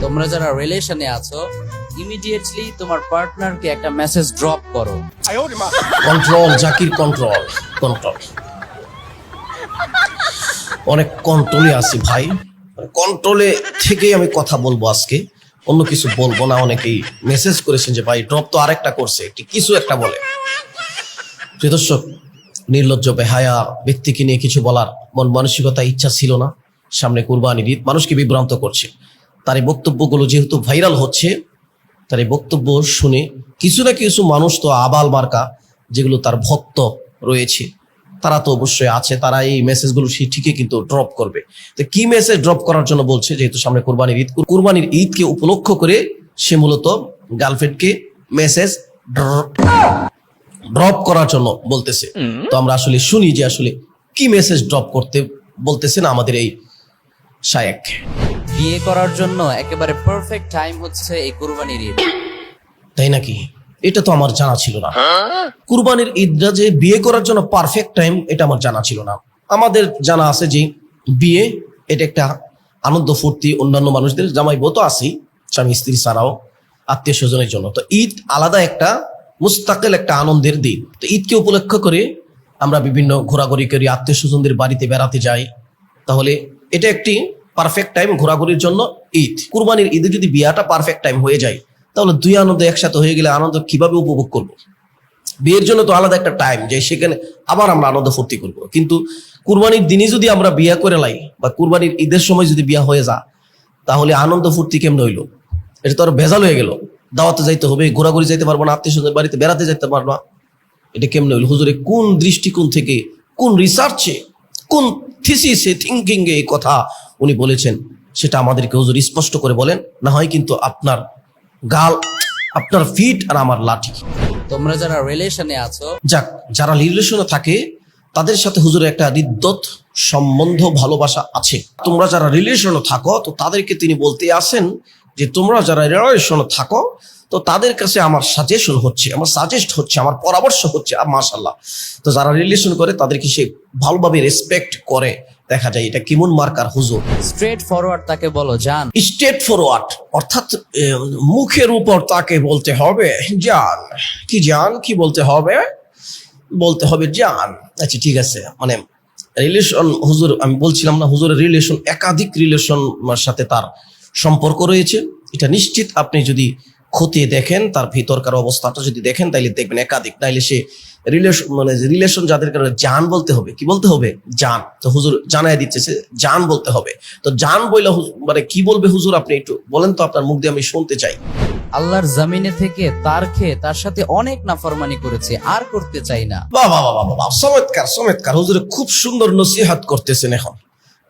তোমরা যারা রিলেশনে আছো ইমিডিয়েটলি তোমার পার্টনারকে একটা মেসেজ ড্রপ করো। Control Zakir, control control. অনেক কন্ট্রোলে আছি ভাই, কন্ট্রোলে থেকেই আমি কথা বলবো আজকে, অন্য কিছু বলবো না। অনেকেই মেসেজ করেছেন যে ভাই ড্রপ তো আরেকটা করছে, কিছু একটা বলে। প্রিয় দর্শক, নির্লজ্জ বেহায়া ব্যক্তিকে নিয়ে কিছু বলার মন মানসিকতা ইচ্ছা ছিল না। সামনে কুরবানির ঈদ, মানুষকে বিভ্রান্ত করছে। তার এই বক্তব্যগুলো যেহেতু ভাইরাল হচ্ছে, তার এই বক্তব্য শুনে কিছু না কিছু মানুষ তো আবাল মার্কা যেগুলো তার ভক্ত রয়েছে, তারা তো অবশ্যই আছে, তারা এই মেসেজগুলো সে ঠিকই কিন্তু ড্রপ করবে। তো কি মেসেজ ড্রপ করার জন্য বলছে, যেহেতু সামনে কুরবানির ঈদ, কুরবানির ঈদকে উপলক্ষ করে সে মূলত গার্লফ্রেন্ডকে মেসেজ ড্রপ করার জন্য বলতেছে। তো আমরা আসলে শুনি যে আসলে কি মেসেজ ড্রপ করতে বলতেছেন আমাদের এই শায়েখ। বিয়ে করার জন্য একেবারে পারফেক্ট টাইম হচ্ছে এই কুরবানির ঈদ। তাই নাকি? এটা তো আমার জানা ছিল না। কুরবানির ঈদটা যে বিয়ে করার জন্য পারফেক্ট টাইম, এটা আমার জানা ছিল না। আমাদের জানা আছে যে বিয়ে এটা একটা আনন্দ ফুর্তি, অন্যান্য মানুষদের, জামাই বউ তো আছেই, স্বামী স্ত্রী ছাড়াও আত্মীয় স্বজনের জন্য। তো ঈদ আলাদা একটা মুস্তাকিল একটা আনন্দের দিন। তো ঈদকে উপলক্ষ করে আমরা বিভিন্ন ঘোরাঘুরি করি, আত্মীয় স্বজনদের বাড়িতে বেড়াতে যাই। তাহলে এটা একটি পারফেক্ট টাইম ঘোরাঘুরির জন্য ঈদ। কুরবানির ঈদে যদি বিয়াটা পারফেক্ট টাইম হয়ে যায়, তাহলে দুই আনন্দ একসাথে হয়ে গেলে আনন্দ কিভাবে উপভোগ করব? বিয়ের জন্য তো আলাদা একটা টাইম, যে সেখানে আবার আমরা আনন্দ ফুর্তি করব। কিন্তু কুরবানির দিনে যদি আমরা বিয়া করে লাই, বা কুরবানির ঈদের সময় যদি বিয়া হয়ে যা, তাহলে আনন্দ ফুর্তি কেমন হইলো? এটা তো আর ভেজাল হয়ে গেল। দাওয়াতে যাইতে হবে, ঘোরাঘুরি যাইতে পারবো না, আত্মীয় স্বজনের বাড়িতে বেড়াতে যেতে পারবো না। এটা কেমন হইলো? হুজুরে কোন দৃষ্টিকোণ থেকে, কোন রিসার্চে, কোন থিসিসে, থিঙ্কিং এ এই কথা উনি বলেছেন, সেটা আমাদেরকে হুজুর স্পষ্ট করে বলেন, না হয় কিন্তু আপনার গাল, আপনার ফিট আর আমার লাঠি। তোমরা যারা রিলেশনে আছো, যাক, যারা রিলেশনে থাকে তাদের সাথে হুজুরের একটা হৃদ্যত সম্বন্ধ, ভালোবাসা আছে। তোমরা যারা রিলেশনে থাকো, তো তাদেরকে তিনি বলতে আসেন যে তোমরা যারা রিলেশনে থাকো, তো তাদের কাছে আমার সাজেশন হচ্ছে, আমার সাজেস্ট হচ্ছে, আমার পরামর্শ হচ্ছে, মাশাআল্লাহ। তো যারা রিলেশন করে তাদেরকে সে ভালোভাবে রেসপেক্ট করে, দেখা যায় এটা কেমন মার্কার হুজুর। স্ট্রেট ফরওয়ার্ড তাকে বলো জান। স্ট্রেট ফরওয়ার্ড অর্থাৎ মুখের উপর তাকে বলতে হবে জান। কি জান? কি বলতে হবে? বলতে হবে জান। আচ্ছা ঠিক আছে, মানে রিলেশন, হুজুর আমি বলছিলাম না, হুজুরের রিলেশন, একাধিক রিলেশন সাথে তার সম্পর্ক রয়েছে। এটা নিশ্চিত আপনি যদি খতিয়ে দেখেন, তার ভিতরকার অবস্থাটা যদি দেখেন, তাইলে দেখবেন একাধিক। তাইলে সে রিলেশন, মানে রিলেশন যাদের কারণে জান বলতে হবে, কি বলতে হবে? জান। তো হুজুর জানাই দিচ্ছে সে জান বলতে হবে। তো জান বইলা মানে কি বলবে হুজুর, আপনি একটু বলেন তো, আপনার মুখ দিয়ে আমি শুনতে চাই। আল্লাহর জমিনে থেকে তার খেয়ে তার সাথে অনেক নাফরমানি করেছে, আর করতে চাই না। বাহ বাহ বাহ বাহ, চমৎকার চমৎকার। হুজুর খুব সুন্দর নসিহত করতেছেন। এখন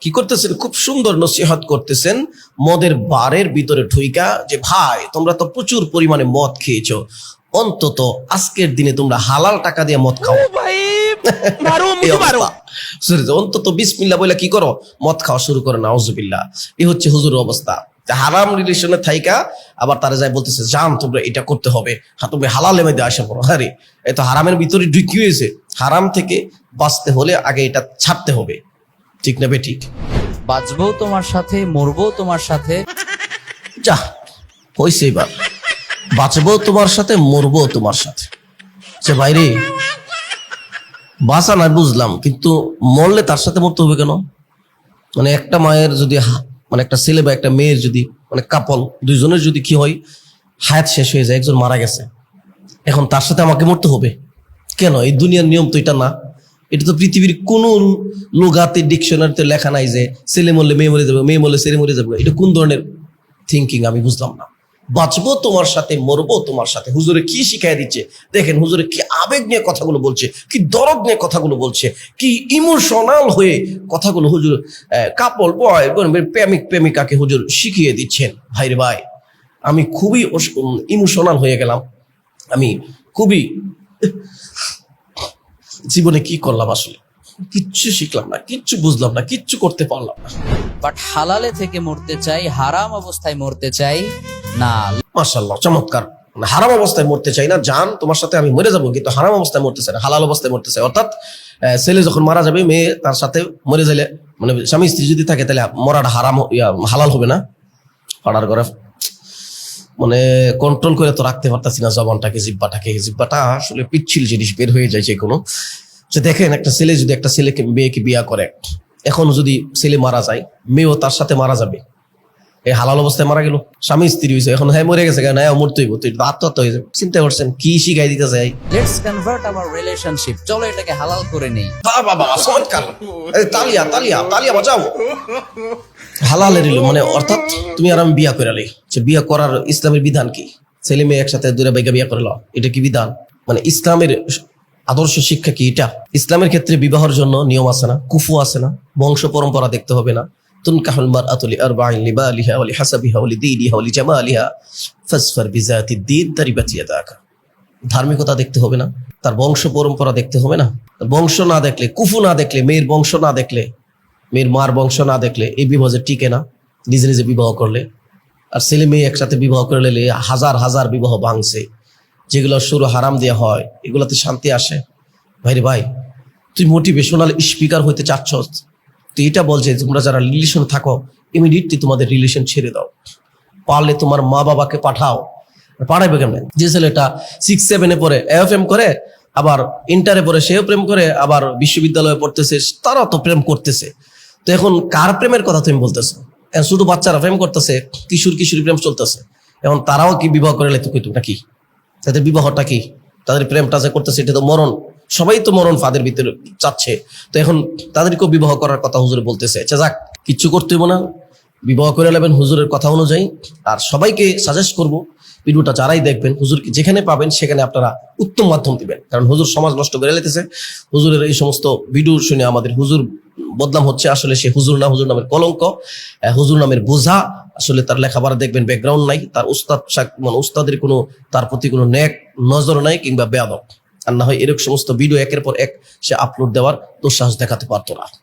কি করতেছেন? খুব সুন্দর নসিহত করতেছেন মদের বারের ভিতরে ঢুইকা, যে ভাই তোমরা তো প্রচুর পরিমাণে মদ খেয়েছো, অন্তত আজকের দিনে তোমরা হালাল টাকা দিয়ে মদ খাও। অন্তত বিসমিল্লাহ বলে কি করো, মদ খাওয়া শুরু করো। নাউজুবিল্লাহ। এই হচ্ছে হুজুরের অবস্থা। হারাম রিলেশনে থাইকা আবার তারা যায় বলতেছে জান তোমরা এটা করতে হবে, হ্যাঁ তুমি হালালের মধ্যে আসা পড়ো। আরে এ তো হারামের ভিতরে ঢুকি হয়েছে। হারাম থেকে বাঁচতে হলে আগে এটা ছাড়তে হবে, ঠিক না বে? ঠিক। বাঁচবো তোমার সাথে, মরবো তোমার সাথে। যা হইছে, এবার বাঁচবো তোমার সাথে, মরবো তোমার সাথে। সে বাইরে বাঁচা নাই বুঝলাম, কিন্তু মরলে তার সাথে মরতে হবে কেন? মানে একটা মায়ের যদি, মানে একটা ছেলে বা একটা মেয়ের যদি, মানে কাপল দুইজনের যদি কি হয়, হায়াত শেষ হয়ে যায়, একজন মারা গেছে, এখন তার সাথে আমাকে মরতে হবে কেন? এই দুনিয়ার নিয়ম তো এটা না। এটা তো পৃথিবীর কোন লোগাতে, ডিকশনারিতে লেখা নাই যে ছেলে মরলে মেয়ে মরে যাবে, মেয়ে মরলে ছেলে মরে যাবে। এটা কোন ধরনের থিঙ্কিং আমি বুঝলাম না। বাঁচবো তোমার সাথে, মরবো তোমার সাথে। হুজুরে কি শিখাই দিচ্ছে দেখেন, হুজুরে কি আবেগ নিয়ে কথাগুলো বলছে, কি দরদ নিয়ে কথাগুলো বলছে, কি ইমোশনাল হয়ে কথাগুলো হুজুর কাপল বয় প্রেমিক প্রেমিকাকে হুজুর শিখিয়ে দিচ্ছেন। ভাইরে ভাই, আমি খুবই ইমোশনাল হয়ে গেলাম। আমি খুবই, জীবনে কি করলাম আসলে, কিচ্ছু শিখলাম না, কিচ্ছু বুঝলাম না, কিচ্ছু করতে পারলাম না। বাট হালালে থেকে মরতে চাই, হারাম অবস্থায় মরতে চাই না। মাশাআল্লাহ, চমৎকার। হারাম অবস্থায় মরতে চাই না জান, তোমার সাথে আমি মরে যাবো, কিন্তু হারাম অবস্থায় মরতে চাই না, হালাল অবস্থায় মরতে চাই। অর্থাৎ ছেলে যখন মারা যাবে, মেয়ে তার সাথে মরে যাইলে, মানে স্বামী স্ত্রী যদি থাকে, তাহলে মরাটা হারাম হালাল হবে না। পাড়ার ঘরে মানে কন্ট্রোল করে তো রাখতে পারতাছি না জবানটাকে, জিব্বাটা আসলে পিচ্ছিল জিনিস বের হয়ে যায় যে কোনো। যে দেখেন একটা ছেলে যদি একটা ছেলেকে মেয়েকে বিয়া করে, এখন যদি ছেলে মারা যায়, মেয়েও তার সাথে মারা যাবে, এই হালাল অবস্থায় মারা গেল, স্বামী স্ত্রী হয়েছে, এখন হ্যাঁ মরে গেছে, হ্যাঁ মরতেই হইব, তুই আত্মহত্যা হয়ে যাবে। চিন্তা করছেন কি শিখাই দিতে চাই? লেটস কনভার্ট আওয়ার রিলেশনশিপ, চলো এটাকে হালাল করে নেই। বাবা চমৎকার, তালিয়া তালিয়া তালিয়া বাজাও। হালালের মানে অর্থাৎ তুমি আর আমি বিয়া করে লাই, যে বিয়া করার ইসলামের বিধান কি? ছেলে মেয়ে একসাথে দূরে বাইকা বিয়া করে লাও, এটা কি বিধান? মানে ইসলামের আদর্শ শিক্ষা কি এটা? ইসলামের ক্ষেত্রে বিবাহের জন্য নিয়ম আছে না, কুফু আছে না, বংশ পরম্পরা দেখতে হবে না? তুনকাহুল মারআতু লিআরবাইন লিবালিহা ওয়া লিহাসাবিহা ওয়া লিদীনিহা ওয়া লিজামালিহা ফাসফার বিযাতিদ-দীন তারিবাত ইয়াদাকা। ধার্মিকতা দেখতে হবে না, তার বংশ পরম্পরা দেখতে হবে না? বংশ না দেখলে, কুফু না দেখলে, মেয়ের বংশ না দেখলে, মেয়ের মার বংশ না দেখলে এই বিবাহ যে টিকে না। নিজে নিজে বিবাহ করলে, আর ছেলে মেয়ে একসাথে বিবাহ করলে হাজার হাজার বিবাহ ভাঙছে, যেগুলো শুরু হারাম দেওয়া হয়, এগুলাতে শান্তি আসে? ভাইরে ভাই, তুই মোটিভেশনাল স্পিকার হইতে চাচ্ছ, তুই এটা বল যে তোমরা যারা রিলেশন থাকো ইমিডিয়েটলি তোমাদের রিলেশন ছেড়ে দাও, পারলে তোমার মা বাবাকে পাঠাও। পাঠাইবে কেমন? যে ছেলেটা 6-7 পড়ে এফএম করে, আবার ইন্টারে পড়ে সেও প্রেম করে, আবার বিশ্ববিদ্যালয়ে পড়তেছে তারাও তো প্রেম করতেছে, তো এখন কার প্রেমের কথা তুমি বলতেছো? শুধু বাচ্চারা প্রেম করতেছে, কিশোরী প্রেম চলতেছে, এখন তারাও কি বিবাহ করে লেতো কইতো নাকি? তাদের বিবাহটা কি? তাদের প্রেমটা যে করতেছে এটা তো মরণ, সবাই তো মরণ ফাঁদের ভিতরে চাচ্ছে, তো এখন তাদেরকেও বিবাহ করার কথা হুজুর বলতেছে। আচ্ছা যাক, কিচ্ছু করতে হইব না, বিবাহ করে নেবেন হুজুরের কথা অনুযায়ী। আর সবাইকে সাজেস্ট করব, ভিডিওটা যারাই দেখবেন হুজুরকে যেখানে পাবেন সেখানে আপনারা উত্তম মাধ্যম দিবেন, কারণ হুজুর সমাজ নষ্ট করে লেতেছে। হুজুরের এই সমস্ত ভিডিও শুনে আমাদের হুজুর বদনাম হচ্ছে, আসলে সে হুজুর না, হুজুর নামের কলঙ্ক, হুজুর নামের বোঝা। আসলে তার লেখাপড়া দেখবেন ব্যাকগ্রাউন্ড নাই, তার উস্তাদের কোনো তার প্রতি কোনো নেক নজর নাই কিংবা বেয়াদব, আর না হয় এরকম সমস্ত ভিডিও একের পর এক সে আপলোড দেওয়ার দুঃসাহস দেখাতে পারতো না।